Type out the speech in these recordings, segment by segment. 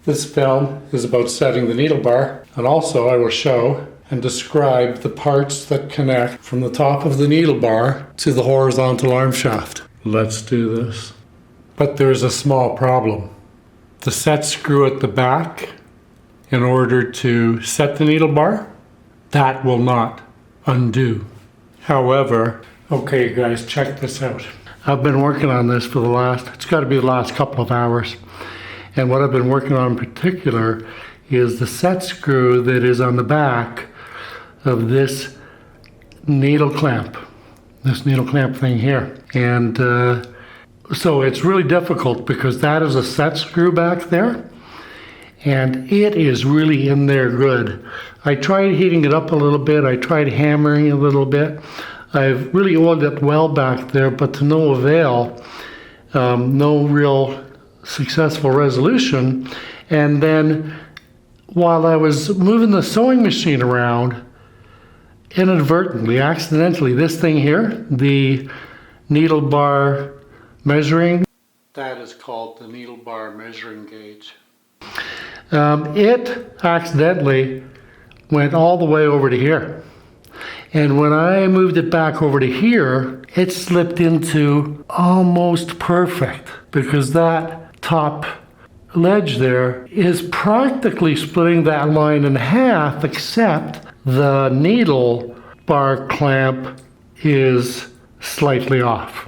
This film is about setting the needle bar, and also I will show and describe the parts that connect from the top of the needle bar to the horizontal arm shaft. Let's do this. But there's a small problem. The set screw at the back, in order to set the needle bar, that will not undo. However, okay guys, check this out. I've been working on this for it's got to be the last couple of hours. And what I've been working on in particular is the set screw that is on the back of this needle clamp thing here. And so it's really difficult because that is a set screw back there, and it is really in there good. I tried heating it up a little bit, I tried hammering a little bit. I've really oiled it well back there, but to no avail. No real successful resolution. And then while I was moving the sewing machine around, inadvertently, accidentally, this thing here, the needle bar measuring, that is called the needle bar measuring gauge. It accidentally went all the way over to here. And when I moved it back over to here, it slipped into almost perfect, because that top ledge there is practically splitting that line in half, except the needle bar clamp is slightly off.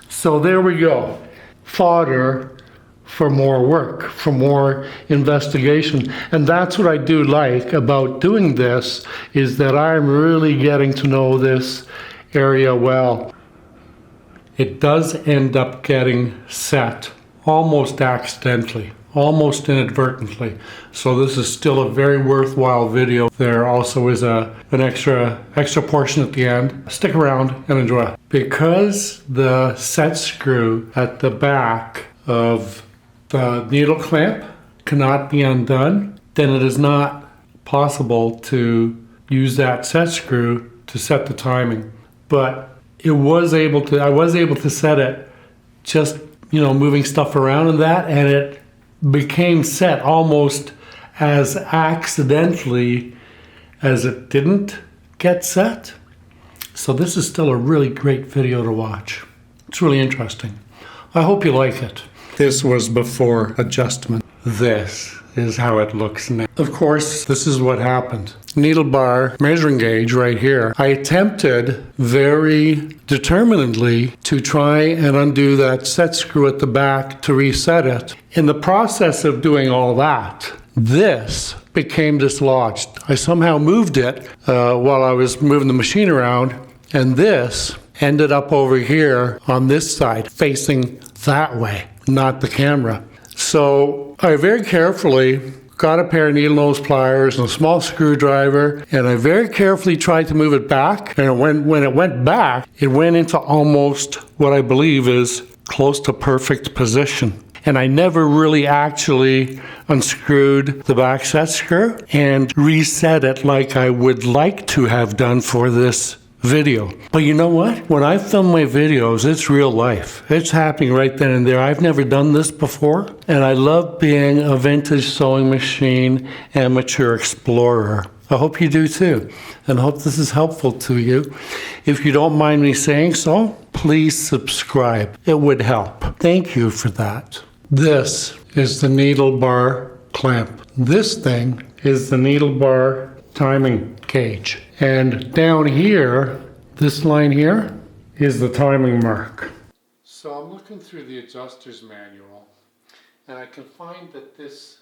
So there we go. Fodder for more work, for more investigation. And that's what I do like about doing this, is that I'm really getting to know this area well. It does end up getting set almost accidentally, almost inadvertently. So this is still a very worthwhile video. There also is an extra portion at the end. Stick around and enjoy. Because the set screw at the back of the needle clamp cannot be undone, then it is not possible to use that set screw to set the timing. But I was able to set it just, moving stuff around and that, and it became set almost as accidentally as it didn't get set. So this is still a really great video to watch. It's really interesting. I hope you like it. This was before adjustment. This is how it looks now. Of course, this is what happened. Needle bar measuring gauge right here. I attempted very determinedly to try and undo that set screw at the back to reset it. In the process of doing all that, this became dislodged. I somehow moved it while I was moving the machine around, and this ended up over here on this side, facing that way, not the camera. So I very carefully got a pair of needle nose pliers and a small screwdriver, and I very carefully tried to move it back. And when it went back, it went into almost what I believe is close to perfect position. And I never really actually unscrewed the back set screw and reset it like I would like to have done for this video. But you know what? When I film my videos, it's real life. It's happening right then and there. I've never done this before, and I love being a vintage sewing machine amateur explorer. I hope you do too, and hope this is helpful to you. If you don't mind me saying so, please subscribe. It would help. Thank you for that. This is the needle bar clamp. This thing is the needle bar timing gauge. And down here, this line here, is the timing mark. So I'm looking through the adjuster's manual, and I can find that this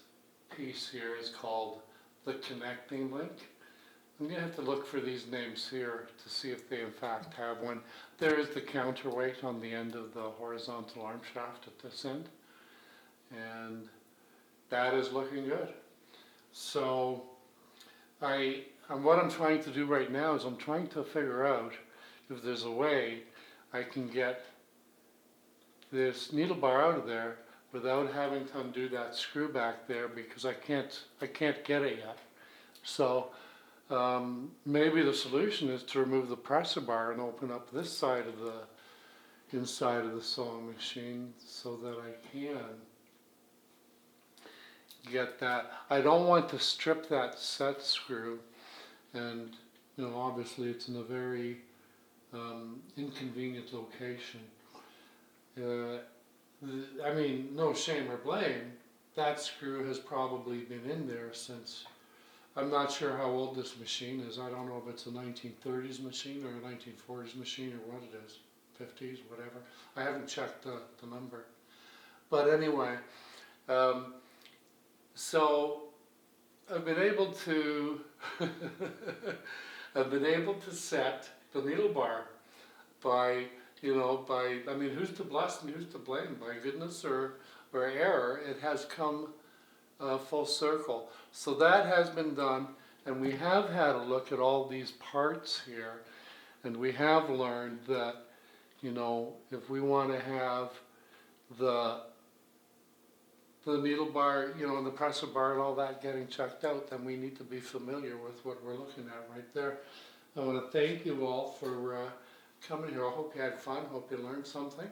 piece here is called the connecting link. I'm going to have to look for these names here to see if they in fact have one. There is the counterweight on the end of the horizontal arm shaft at this end, and that is looking good. So what I'm trying to do right now is I'm trying to figure out if there's a way I can get this needle bar out of there without having to undo that screw back there, because I can't get it yet. So maybe the solution is to remove the presser bar and open up this side of the inside of the sewing machine so that I can get that. I don't want to strip that set screw, and you know, obviously it's in a very inconvenient location. I mean, no shame or blame, that screw has probably been in there since, I'm not sure how old this machine is. I don't know if it's a 1930s machine or a 1940s machine or what it is, 50s, whatever. I haven't checked the number. But anyway, so I've been able to set the needle bar by, you know, I mean, who's to bless and who's to blame? By goodness or error, it has come full circle. So that has been done, and we have had a look at all these parts here, and we have learned that, you know, if we want to have the needle bar, you know, and the presser bar and all that getting checked out, then we need to be familiar with what we're looking at right there. I want to thank you all for coming here. I hope you had fun, hope you learned something.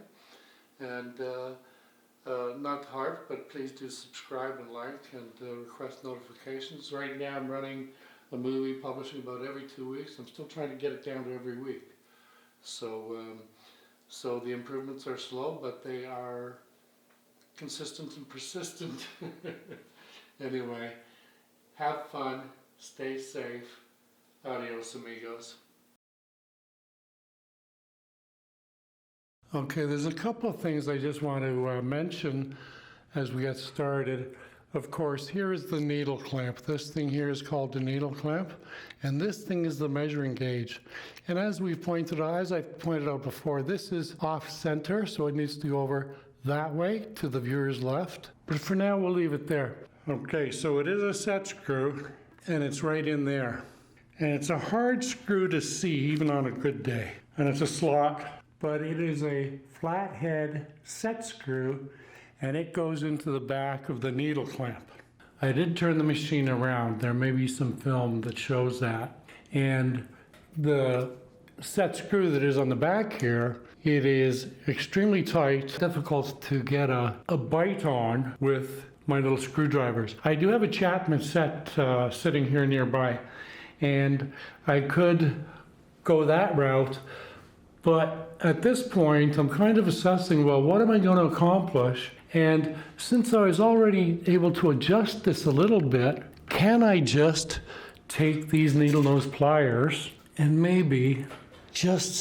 And not hard, but please do subscribe and like and request notifications. Right now I'm running a movie, publishing about every 2 weeks. I'm still trying to get it down to every week. So, so the improvements are slow, but they are consistent and persistent. Anyway, have fun, stay safe. Adios, amigos. Okay, there's a couple of things I just want to mention as we get started. Of course, here is the needle clamp. This thing here is called the needle clamp, and this thing is the measuring gauge. And as I pointed out before, this is off center, so it needs to go over that way to the viewer's left. But for now, we'll leave it there. Okay, so it is a set screw, and it's right in there. And it's a hard screw to see, even on a good day. And it's a slot, but it is a flathead set screw, and it goes into the back of the needle clamp. I did turn the machine around. There may be some film that shows that. And the set screw that is on the back here, it is extremely tight, difficult to get a bite on with my little screwdrivers. I do have a Chapman set sitting here nearby, and I could go that route, but at this point I'm kind of assessing, well, what am I going to accomplish? And since I was already able to adjust this a little bit, can I just take these needle nose pliers and maybe just